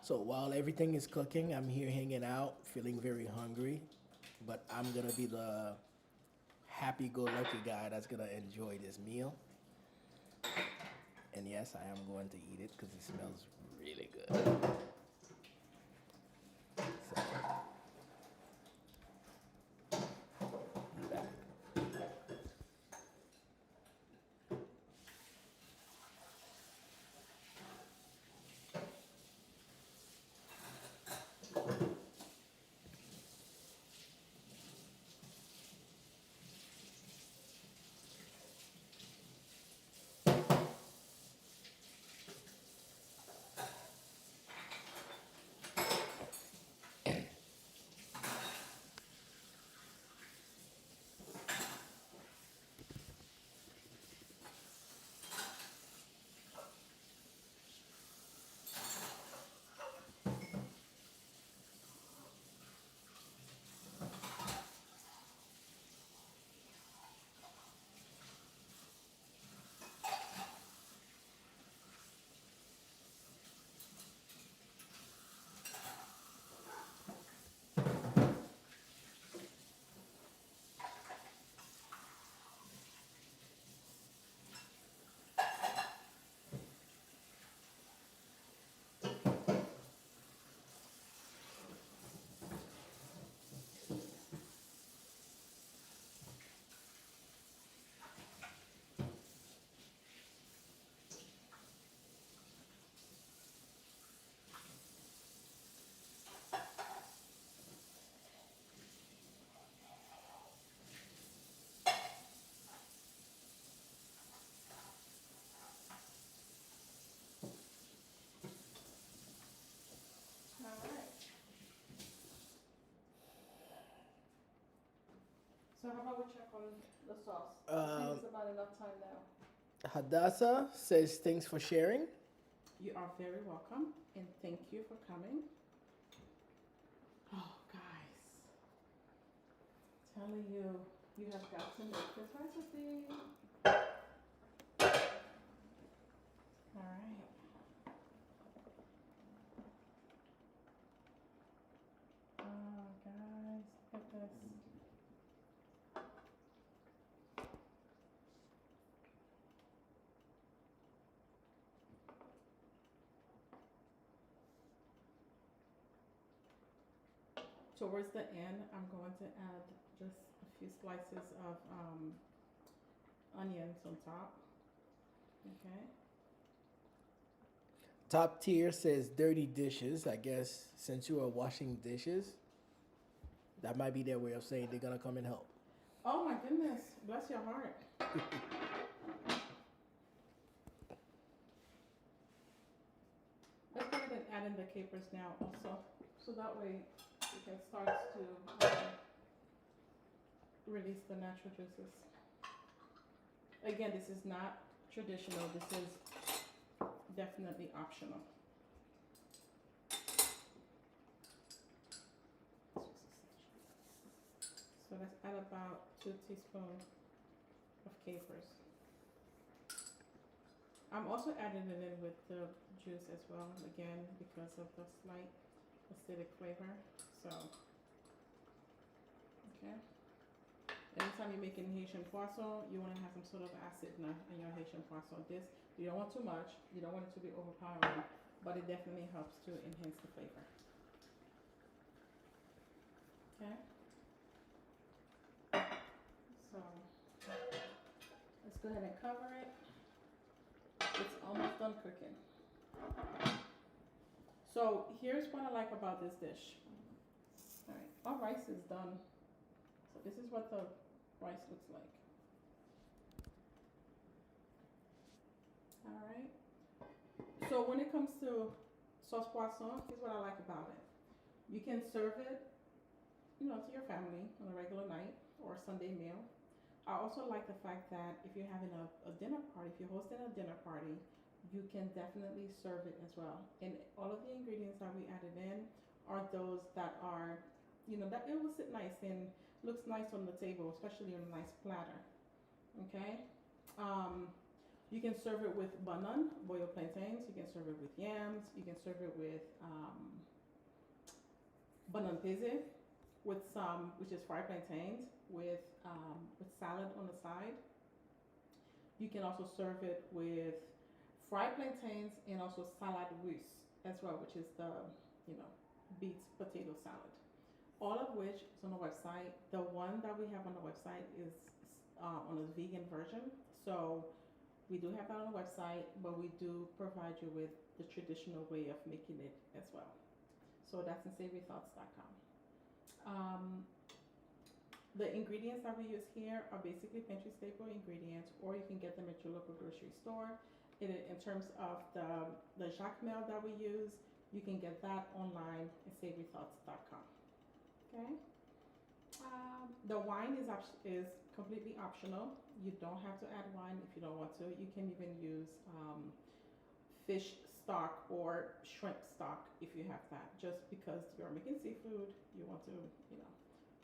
So while everything is cooking, I'm here hanging out, feeling very hungry, but I'm gonna be the happy-go-lucky guy that's gonna enjoy this meal. And yes, I am going to eat it because it smells really good. So, be back. So how about we check on the sauce? I think it's about enough time now. Hadassah says thanks for sharing. You are very welcome, and thank you for coming. Oh, guys, telling you, you have got to make this recipe. All right. Oh, guys, look at this. Towards the end, I'm going to add just a few slices of onions on top. Okay. Top tier says dirty dishes. I guess since you are washing dishes, that might be their way of saying they're gonna come and help. Oh my goodness, bless your heart. Let's go ahead and add in the capers now also, so that way it can start to release the natural juices. Again, this is not traditional, this is definitely optional. So let's add about 2 teaspoons of capers. I'm also adding it in with the juice as well, again, because of the slight acidic flavor. So, okay. Anytime you're making Haitian Poisson, you want to have some sort of acid in your Haitian Poisson. This, you don't want too much, you don't want it to be overpowering, but it definitely helps to enhance the flavor. Okay. So, let's go ahead and cover it. It's almost done cooking. So here's what I like about this dish. All right, our rice is done. So this is what the rice looks like. All right. So when it comes to Sos Pwason, here's what I like about it. You can serve it, to your family on a regular night or a Sunday meal. I also like the fact that if you're having a dinner party, if you're hosting a dinner party, you can definitely serve it as well. And all of the ingredients that we added in are those that are, that it will sit nice and looks nice on the table, especially on a nice platter. Okay? You can serve it with banan, boiled plantains. You can serve it with yams. You can serve it with banan peze, with some, which is fried plantains, with salad on the side. You can also serve it with fried plantains and also salad rouge as well, which is the beets potato salad. All of which is on the website. The one that we have on the website is on a vegan version. So we do have that on the website, but we do provide you with the traditional way of making it as well. So that's in savorythoughts.com. The ingredients that we use here are basically pantry staple ingredients, or you can get them at your local grocery store. In terms of the Jacmel that we use, you can get that online at savorythoughts.com. Okay. The wine is completely optional. You don't have to add wine if you don't want to. You can even use fish stock or shrimp stock if you have that. Just because you're making seafood, you want to,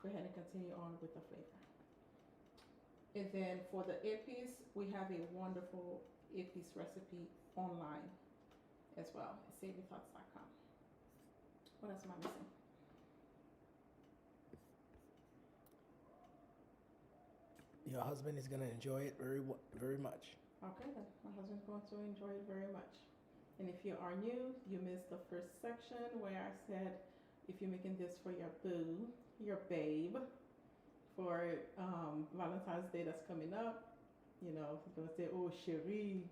go ahead and continue on with the flavor. And then for the Epis, we have a wonderful Epis recipe online as well at savorythoughts.com. What else am I missing? Your husband is gonna enjoy it very, very much. Okay, then my husband's going to enjoy it very much. And if you are new, you missed the first section where I said if you're making this for your boo, your babe, for Valentine's Day that's coming up, you're gonna say, oh chérie,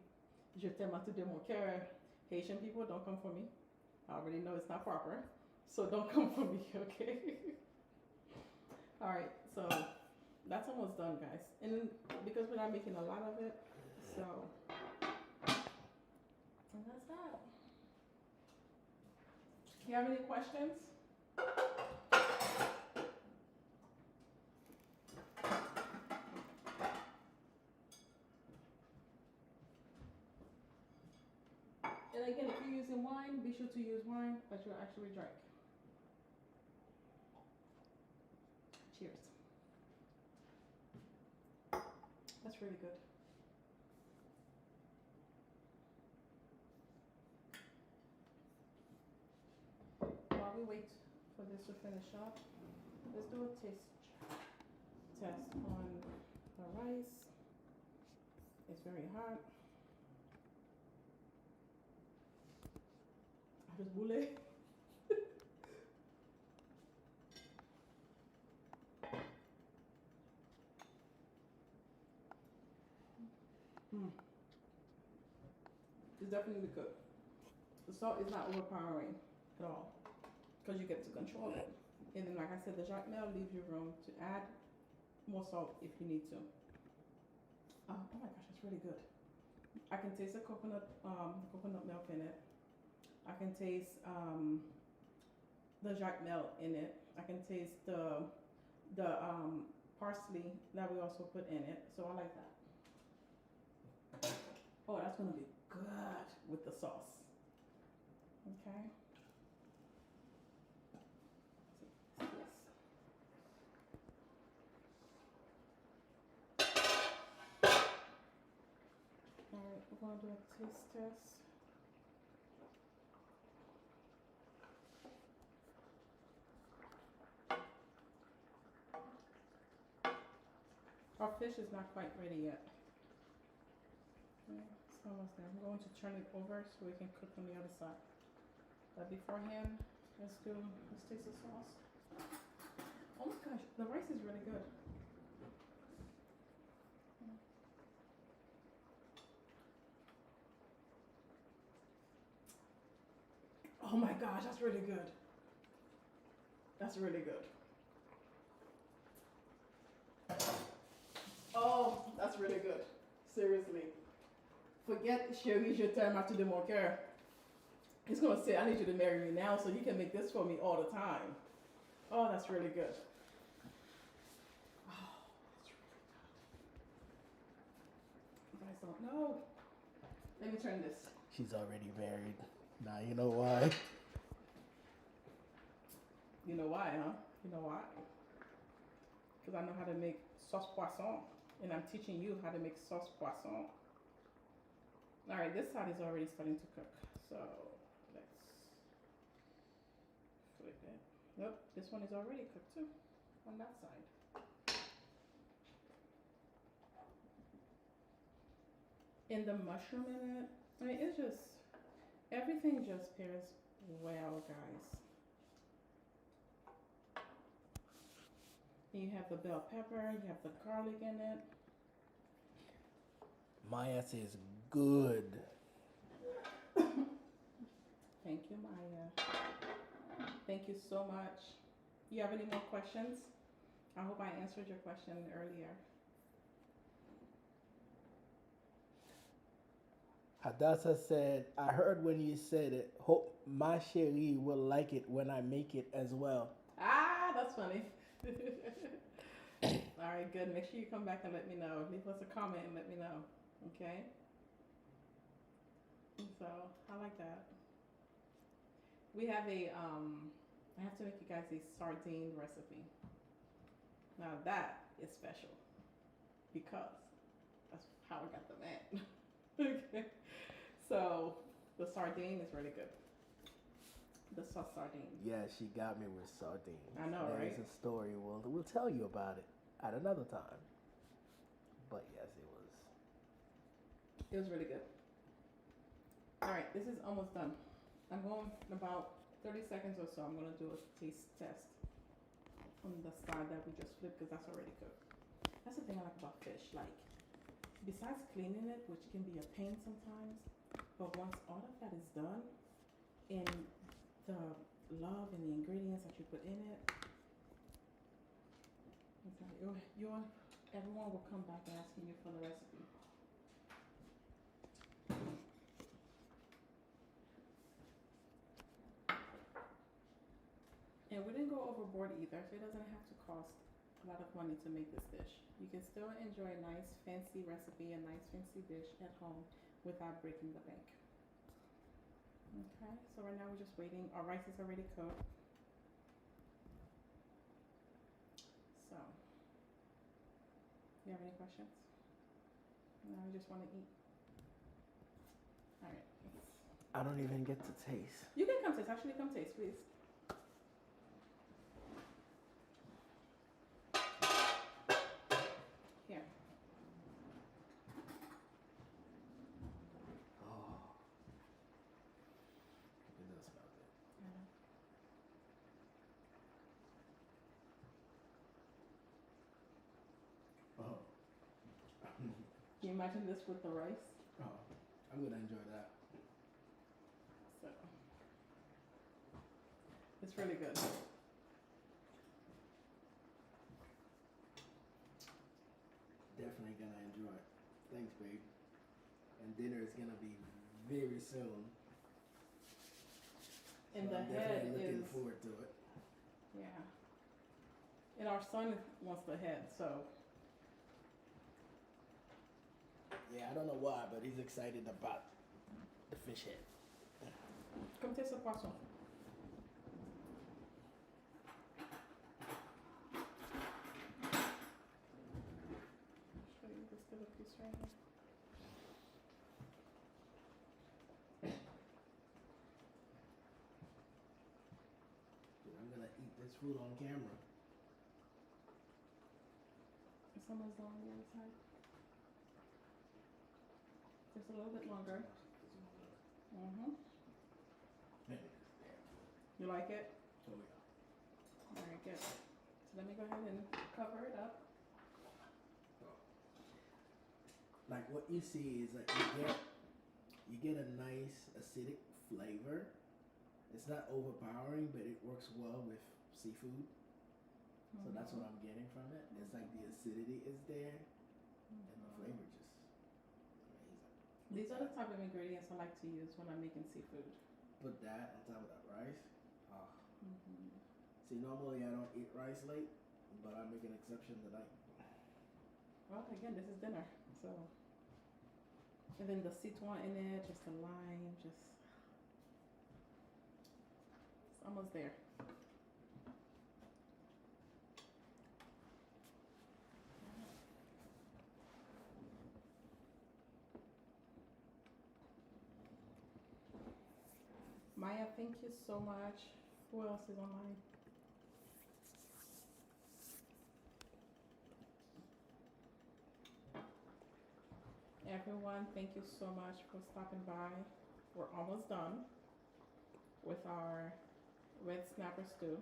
je t'aime à tout de mon cœur. Haitian people, don't come for me. I already know it's not proper, so don't come for me, okay? All right, so that's almost done, guys. And because we're not making a lot of it, so and that's that. You have any questions? And again, if you're using wine, be sure to use wine that you'll actually drink. Cheers. That's really good. While we wait for this to finish up, let's do a taste test on the rice. It's very hot. I just boule. It's definitely good. The salt is not overpowering at all because you get to control it. And then, like I said, the Jacmel leaves you room to add more salt if you need to. Oh my gosh, that's really good. I can taste the coconut milk in it. I can taste the Jacmel in it. I can taste the parsley that we also put in it. So I like that. Oh, that's gonna be good with the sauce. Okay. Yes. Alright, we're gonna do a taste test. Our fish is not quite ready yet. Okay, it's almost there. I'm going to turn it over so we can cook on the other side. But beforehand, let's taste the sauce. Oh my gosh, the rice is really good. Oh my gosh, that's really good. That's really good. Oh, that's really good. Seriously. Forget Sherry je t'aime à tout de mon cœur. He's gonna say, I need you to marry me now so you can make this for me all the time. Oh, that's really good. Oh, that's really good. You guys don't know. Let me turn this. She's already married. Now you know why. You know why, huh? You know why? Because I know how to make Sos Pwason. And I'm teaching you how to make Sos Pwason. Alright, this side is already starting to cook. So, let's flip it. Nope, this one is already cooked too. On that side. And the mushroom in it, I mean, it's just, everything just pairs well, guys. And you have the bell pepper, you have the garlic in it. Maya says good. Thank you, Maya. Thank you so much. You have any more questions? I hope I answered your question earlier. Hadassah said, I heard when you said it, hope my chérie will like it when I make it as well. Ah, that's funny. All right, good. Make sure you come back and let me know. Leave us a comment and let me know. Okay? So, I like that. We have I have to make you guys a sardine recipe. Now that is special because that's how I got the man. Okay. So, the sardine is really good. The sauce sardine. Yeah, she got me with sardines. I know, right? There's a story. We'll tell you about it at another time. But yes, it was. It was really good. All right, this is almost done. I'm going in about 30 seconds or so. I'm going to do a taste test on the side that we just flipped because that's already cooked. That's the thing I like about fish. Like, besides cleaning it, which can be a pain sometimes, but once all of that is done, and the love and the ingredients that you put in it, everyone will come back asking you for the recipe. And we didn't go overboard either, so it doesn't have to cost a lot of money to make this dish. You can still enjoy a nice fancy recipe, a nice fancy dish at home without breaking the bank. Okay, so right now we're just waiting. Our rice is already cooked. So, you have any questions? No, I just want to eat. All right. I don't even get to taste. You can come taste. Actually, come taste, please. Here. Oh, it does smell good. Oh. Can you imagine this with the rice? Oh, I'm gonna enjoy that. So, it's really good. Definitely gonna enjoy it. Thanks, babe. And dinner is gonna be very soon. And So the I'm head definitely looking is, forward to it. yeah. And our son wants the head, so. Yeah, I don't know why, but he's excited about the fish head. Come taste the poisson. Show you this little piece right here. Dude, I'm gonna eat this food on camera. It's almost on the other side. Just a little bit longer. Mm-hmm. You like it? Oh yeah. All right, good. So let me go ahead and cover it up. Like what you see is like you get a nice acidic flavor. It's not overpowering, but it works well with seafood. So that's what I'm getting from it. It's like the acidity is there, and the flavor just amazing. These are the type of ingredients I like to use when I'm making seafood. Put that on top of that rice. Oh. Mm-hmm. See, normally I don't eat rice late, but I make an exception tonight. Well, again, this is dinner, so. And then the citron in it, just a lime, just. It's almost there. Maya, thank you so much. Who else is online? Everyone, thank you so much for stopping by. We're almost done with our red snapper stew.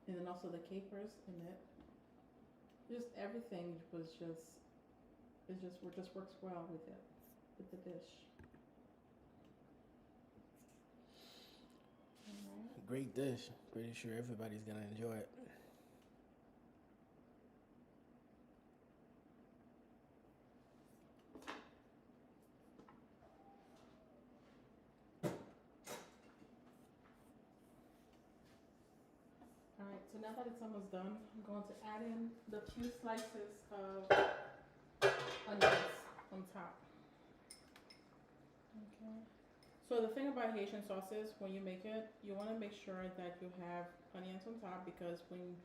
And then also the capers in it. Just everything was just works well with it, with the dish. Alright. Great dish. Pretty sure everybody's gonna enjoy it. Alright, so now that it's almost done, I'm going to add in the few slices of onions on top. Okay. So the thing about Haitian sauces, when you make it, you want to make sure that you have onions on top, because when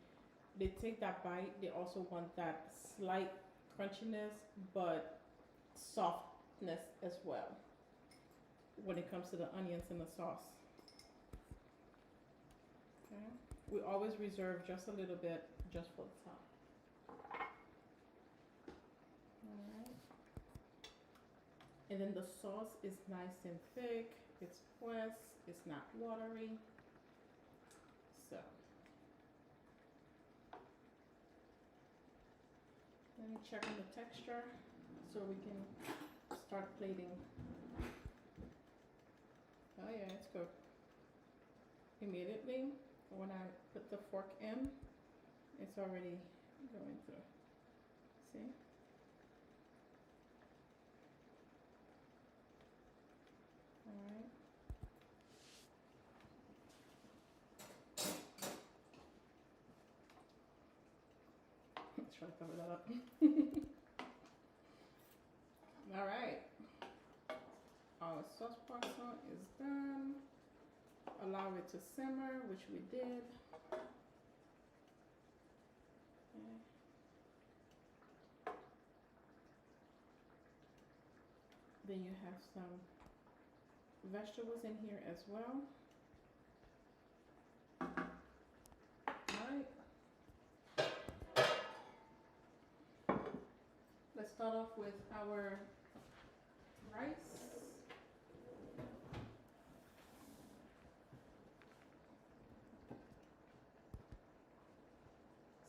they take that bite, they also want that slight crunchiness, but softness as well when it comes to the onions in the sauce. Okay. We always reserve just a little bit just for the top. Alright. And then the sauce is nice and thick. It's pressed. It's not watery. So let me check on the texture so we can start plating. Oh yeah, it's cooked. Immediately when I put the fork in, it's already going through. See? Alright. try to cover that up. All right. Our sauce poisson is done. Allow it to simmer, which we did. Okay. Then you have some vegetables in here as well. Alright. Let's start off with our rice.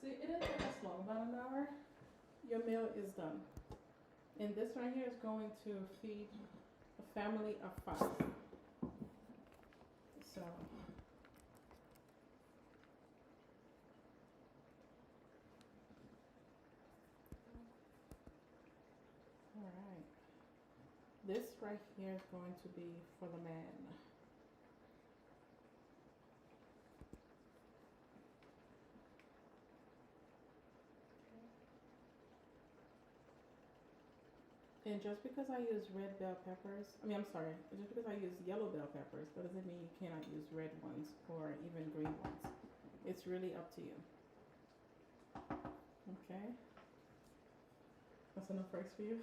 See, it didn't take us long, about an hour. Your meal is done. And this right here is going to feed a family of 5. So, alright. This right here is going to be for the man. And just because I use red bell peppers, just because I use yellow bell peppers, doesn't mean you cannot use red ones or even green ones. It's really up to you. Okay. That's enough rice for you?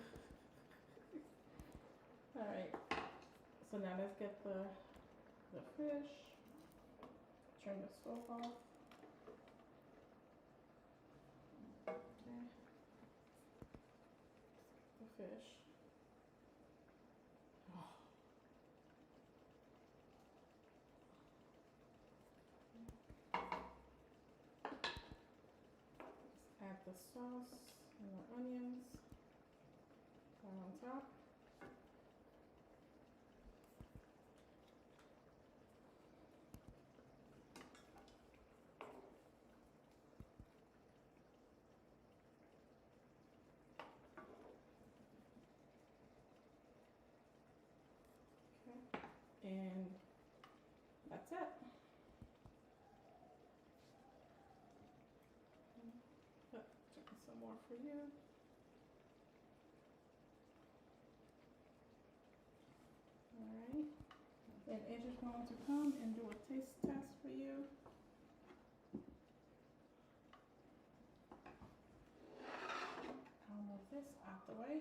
Alright. So now let's get the fish. Turn the stove off. Okay. The fish. Oh. Let's add the sauce and the onions right on top. And that's it. Some more for you. Alright. And Andrew's going to come and do a taste test for you. I'll move this out the way.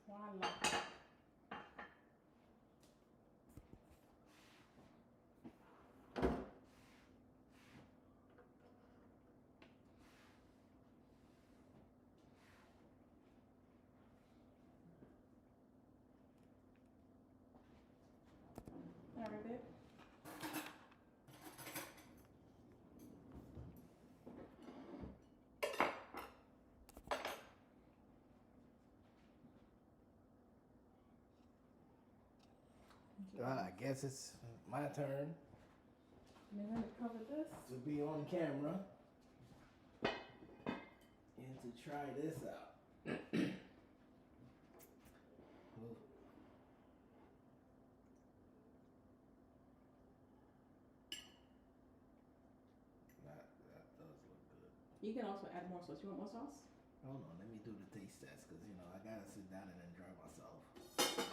Voila. All right, babe. I guess it's my turn And then let me cover this. to be on camera and to try this out. Ooh. That does look good. You can also add more sauce. You want more sauce? Hold on, let me do the taste test because I gotta sit down and enjoy myself. So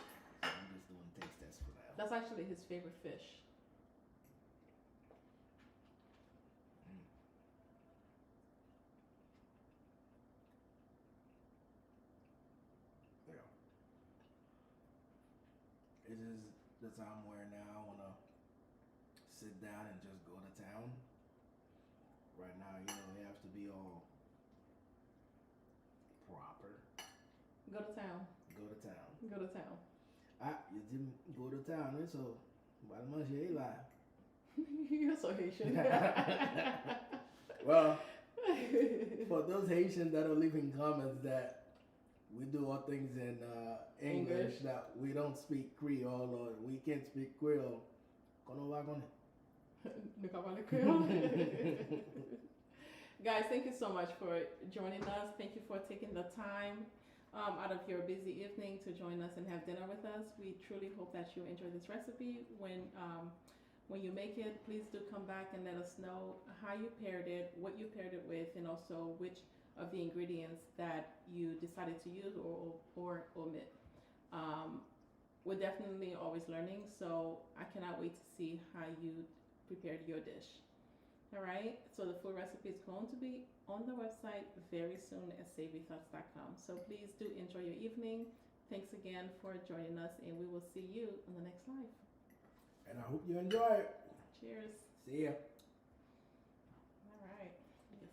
I'm just doing taste test for now. That's actually his favorite fish. Yeah. It is the time where now I wanna sit down and just go to town. Right now, you have to be all proper. Go to town. Go to town. Go to town. You didn't go to town, so why much you lie? You're so Haitian. Well, for those Haitians that are leaving comments that we do all things in English, that we don't speak Creole or we can't speak Creole, Guys, thank you so much for joining us. Thank you for taking the time out of your busy evening to join us and have dinner with us. We truly hope that you enjoy this recipe. When you make it, please do come back and let us know how you paired it, what you paired it with, and also which of the ingredients that you decided to use or omit. We're definitely always learning, so I cannot wait to see how you prepared your dish. All right, so the full recipe is going to be on the website very soon at savorythoughts.com. So please do enjoy your evening. Thanks again for joining us, and we will see you on the next live. And I hope you enjoy it. Cheers. See ya.